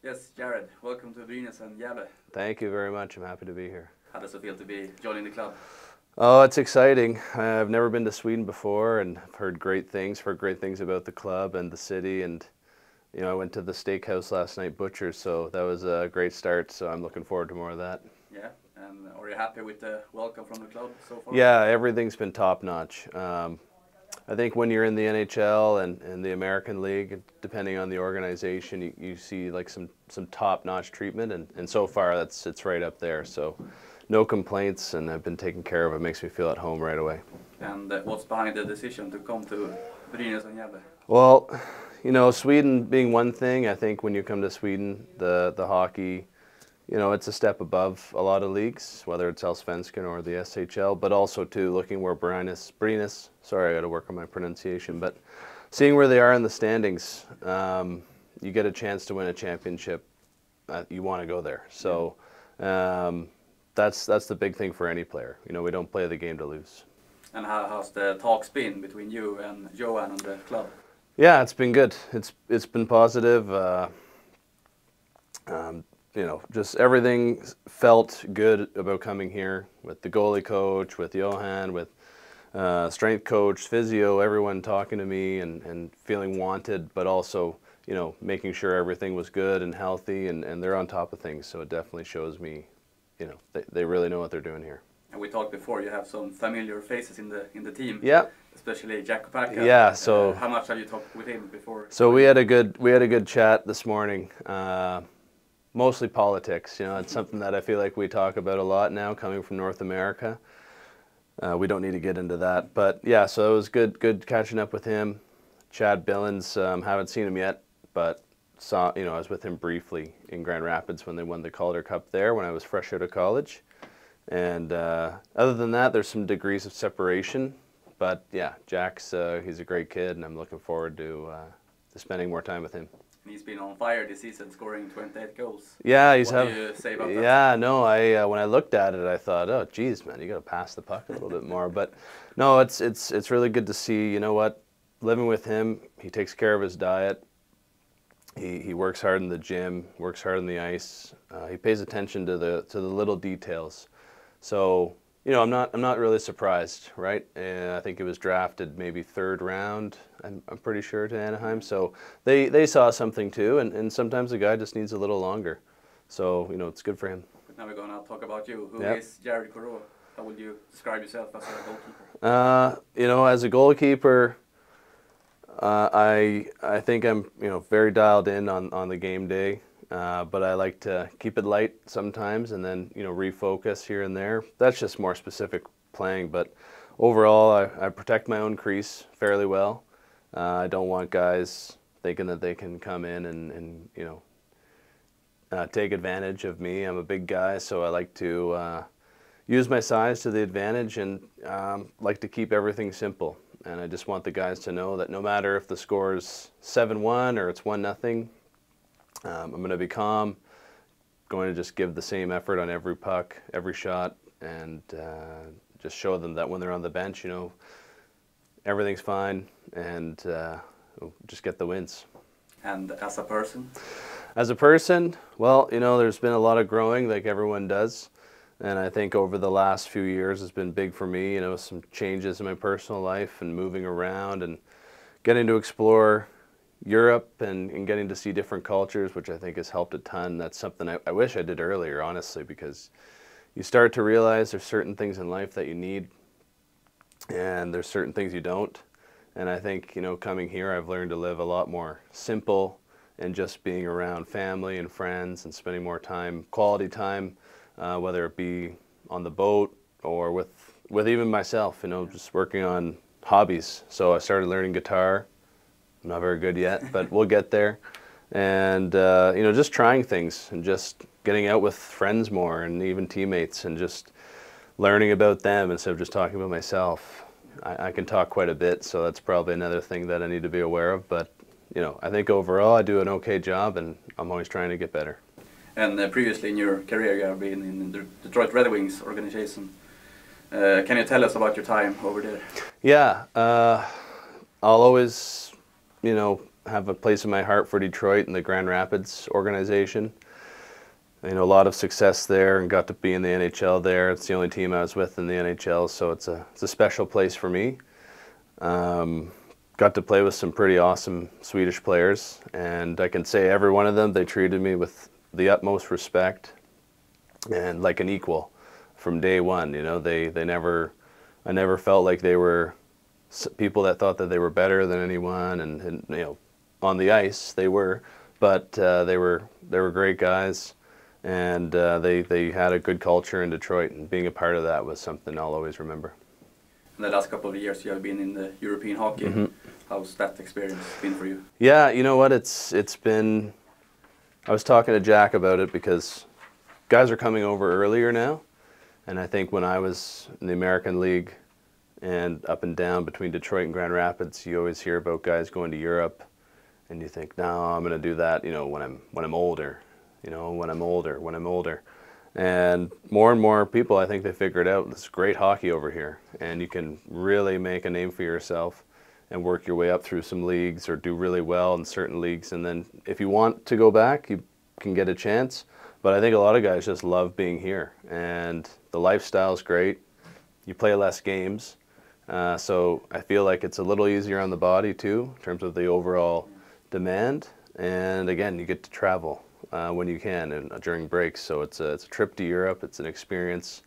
Yes, Jared, welcome to Brynäs and Gävle. Thank you very much. I'm happy to be here. How does it feel to be joining the club? Oh, it's exciting. I've never been to Sweden before, and I've heard great things about the club and the city. And you know, I went to the steakhouse last night, Butcher's, so that was a great start. So I'm looking forward to more of that. Yeah, and are you happy with the welcome from the club so far? Yeah, everything's been top notch. I think when you're in the NHL and the American League, depending on the organization, you see like some top-notch treatment, and so far it's right up there. So no complaints, and I've been taken care of. It makes me feel at home right away. And what's behind the decision to come to Brynäs and Gävle? Well, you know, Sweden being one thing, I think when you come to Sweden, the hockey, you know, it's a step above a lot of leagues, whether it's Allsvenskan or the SHL, but also too looking where Brynäs, sorry, I got to work on my pronunciation, but seeing where they are in the standings, you get a chance to win a championship, you want to go there. So that's the big thing for any player. You know, we don't play the game to lose. And how's the talks been between you and Johan and the club? Yeah, it's been good. It's been positive. You know, just everything felt good about coming here with the goalie coach, with Johan, with strength coach, physio, everyone talking to me and feeling wanted, but also, you know, making sure everything was good and healthy, and they're on top of things. So it definitely shows me, you know, they really know what they're doing here. And we talked before, you have some familiar faces in the team. Yeah. Especially Jack Coreau. Yeah. So how much have you talked with him before? So we had a good chat this morning. Mostly politics, you know, it's something that I feel like we talk about a lot now, coming from North America. We don't need to get into that, but yeah, so it was good catching up with him. Chad Billings, haven't seen him yet, but saw, you know, I was with him briefly in Grand Rapids when they won the Calder Cup there when I was fresh out of college. And other than that, there's some degrees of separation, but yeah, Jack's, he's a great kid, and I'm looking forward to spending more time with him. He's been on fire this season, scoring 28 goals. Yeah, what do you say about that? Yeah, no, when I looked at it, I thought, oh, geez, man, you got to pass the puck a little bit more. But no, it's really good to see. You know what? Living with him, he takes care of his diet. He works hard in the gym, works hard on the ice. He pays attention to the little details. So, you know, I'm not really surprised, right? I think it was drafted maybe 3rd round, I'm pretty sure, to Anaheim. So they saw something too, and sometimes the guy just needs a little longer. So, you know, it's good for him. But now we're going to talk about you. Who is Jared Coreau? How would you describe yourself as a goalkeeper? You know, as a goalkeeper, I think I'm, you know, very dialed in on the game day. But I like to keep it light sometimes and then, you know, refocus here and there. That's just more specific playing, but overall I protect my own crease fairly well. I don't want guys thinking that they can come in and you know, take advantage of me. I'm a big guy, so I like to use my size to the advantage and like to keep everything simple. And I just want the guys to know that no matter if the score is 7-1 or it's 1-0, I'm going to be calm, going to just give the same effort on every puck, every shot, and just show them that when they're on the bench, you know, everything's fine, and just get the wins. And as a person? As a person, well, you know, there's been a lot of growing like everyone does, and I think over the last few years has been big for me, you know, some changes in my personal life and moving around and getting to explore Europe and getting to see different cultures, which I think has helped a ton. That's something I wish I did earlier, honestly, because you start to realize there's certain things in life that you need and there's certain things you don't. And I think, you know, coming here, I've learned to live a lot more simple and just being around family and friends and spending more time, quality time, whether it be on the boat or with even myself, you know, just working on hobbies. So I started learning guitar. I'm not very good yet, but we'll get there. And, you know, just trying things and just getting out with friends more and even teammates and just learning about them instead of just talking about myself. I can talk quite a bit, so that's probably another thing that I need to be aware of. But, you know, I think overall I do an okay job and I'm always trying to get better. And previously in your career you have been in the Detroit Red Wings organization. Can you tell us about your time over there? Yeah, I'll always, you know, have a place in my heart for Detroit and the Grand Rapids organization. You know, a lot of success there, and got to be in the NHL there. It's the only team I was with in the NHL, so it's a special place for me. Got to play with some pretty awesome Swedish players, and I can say every one of them, they treated me with the utmost respect and like an equal from day one. You know, I never felt like they were people that thought that they were better than anyone, and you know, on the ice they were, but they were great guys, and they had a good culture in Detroit, and being a part of that was something I'll always remember. In the last couple of years you have been in the European hockey. Mm-hmm. How's that experience been for you? Yeah, you know what, it's been, I was talking to Jack about it because guys are coming over earlier now, and I think when I was in the American League and up and down between Detroit and Grand Rapids, you always hear about guys going to Europe, and you think, no, I'm going to do that, you know, when I'm older, you know, when I'm older. And more people, I think they figured out this great hockey over here, and you can really make a name for yourself and work your way up through some leagues or do really well in certain leagues, and then if you want to go back, you can get a chance. But I think a lot of guys just love being here, and the lifestyle's great. You play less games, so I feel like it's a little easier on the body too in terms of the overall demand. And again, you get to travel when you can and during breaks. So it's a trip to Europe. It's an experience.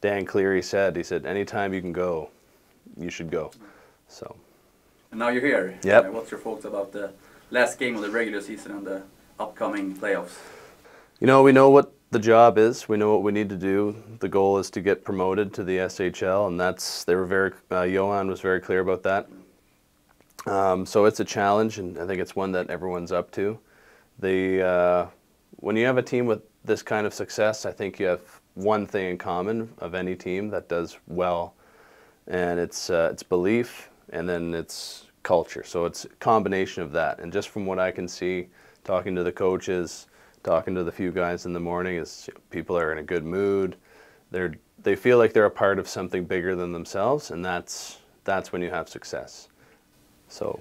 Dan Cleary said, he said, anytime you can go, you should go. So. And now you're here. Yep. What's your thoughts about the last game of the regular season and the upcoming playoffs? You know, we know what the job is. We know what we need to do. The goal is to get promoted to the SHL, and Johan was very clear about that. So it's a challenge, and I think it's one that everyone's up to. When you have a team with this kind of success, I think you have one thing in common of any team that does well, and it's belief, and then it's culture. So it's a combination of that. And just from what I can see, talking to the coaches, talking to the few guys in the morning, is people are in a good mood. They feel like they're a part of something bigger than themselves, and that's when you have success. So.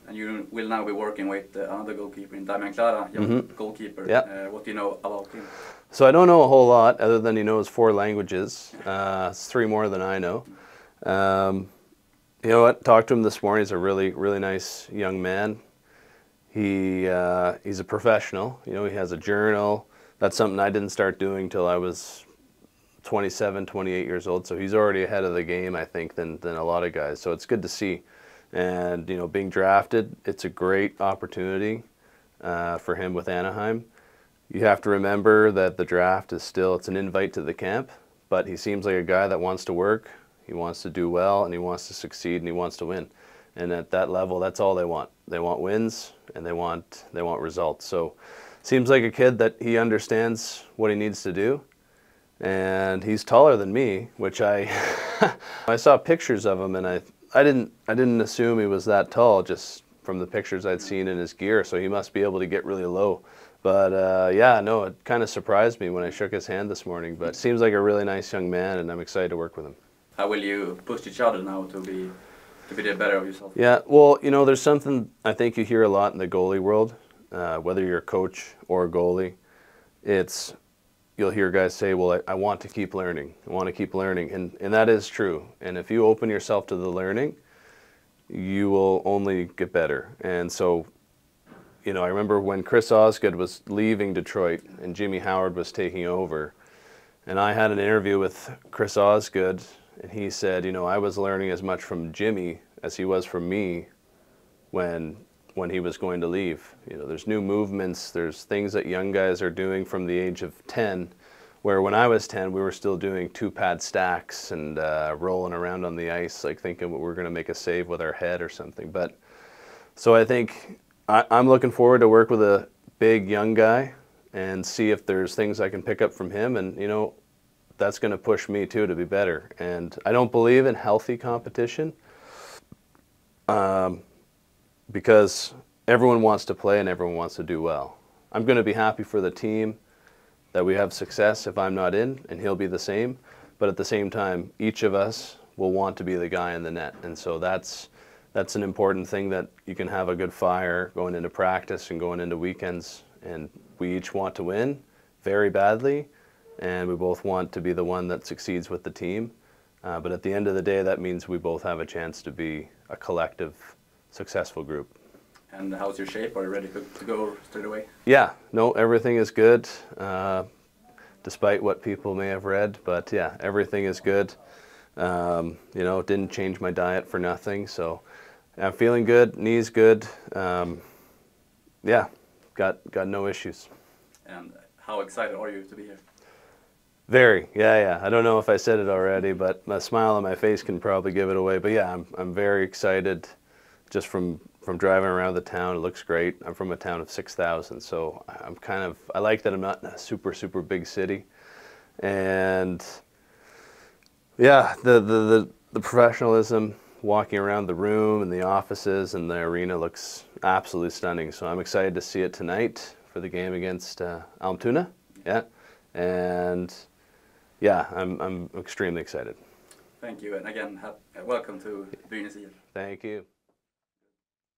And you will now be working with another goalkeeper in Damian Clara, your goalkeeper. Yeah. What do you know about him? So I don't know a whole lot, other than he knows 4 languages. It's 3 more than I know. You know what? Talked to him this morning. He's a really nice young man. He's a professional. You know, he has a journal. That's something I didn't start doing till I was 27, 28 years old. So he's already ahead of the game, I think, than a lot of guys. So it's good to see. And, you know, being drafted, it's a great opportunity for him with Anaheim. You have to remember that the draft is still, it's an invite to the camp, but he seems like a guy that wants to work, he wants to do well, and he wants to succeed, and he wants to win. And at that level, that's all they want. They want wins, and they want results. So seems like a kid that he understands what he needs to do. And he's taller than me, which I saw pictures of him, and I didn't assume he was that tall just from the pictures I'd seen in his gear, so he must be able to get really low. But yeah, no, it kind of surprised me when I shook his hand this morning, but seems like a really nice young man, and I'm excited to work with him. How will you push each other now to be the better of yourself? Yeah, well, you know, there's something I think you hear a lot in the goalie world, whether you're a coach or a goalie, you'll hear guys say, well, I want to keep learning. I want to keep learning. And that is true. And if you open yourself to the learning, you will only get better. And so, you know, I remember when Chris Osgood was leaving Detroit and Jimmy Howard was taking over. And I had an interview with Chris Osgood, and he said, you know, I was learning as much from Jimmy as he was from me when he was going to leave. You know, there's new movements, there's things that young guys are doing from the age of 10, where when I was 10, we were still doing 2-pad stacks and rolling around on the ice, like thinking we're going to make a save with our head or something. But so I think I'm looking forward to work with a big young guy and see if there's things I can pick up from him, and you know, that's going to push me too to be better. And I don't believe in healthy competition. Because everyone wants to play and everyone wants to do well. I'm going to be happy for the team that we have success if I'm not in, and he'll be the same. But at the same time, each of us will want to be the guy in the net. And so that's that's an important thing, that you can have a good fire going into practice and going into weekends. And we each want to win very badly, and we both want to be the one that succeeds with the team. But at the end of the day, that means we both have a chance to be a collective, successful group. And how's your shape? Are you ready to go straight away? Yeah, no, everything is good, despite what people may have read. But yeah, everything is good. You know, didn't change my diet for nothing, so I'm feeling good. Knee's good. Yeah, got no issues. And how excited are you to be here? Very, yeah. I don't know if I said it already, but a smile on my face can probably give it away. But yeah, I'm very excited. Just from driving around the town, it looks great. I'm from a town of 6,000, so I like that I'm not in a super big city. And yeah, the professionalism, walking around the room and the offices and the arena looks absolutely stunning. So I'm excited to see it tonight for the game against Almtuna. Yeah, and yeah, I'm extremely excited. Thank you, and again, welcome to Brynäs IF. Thank you.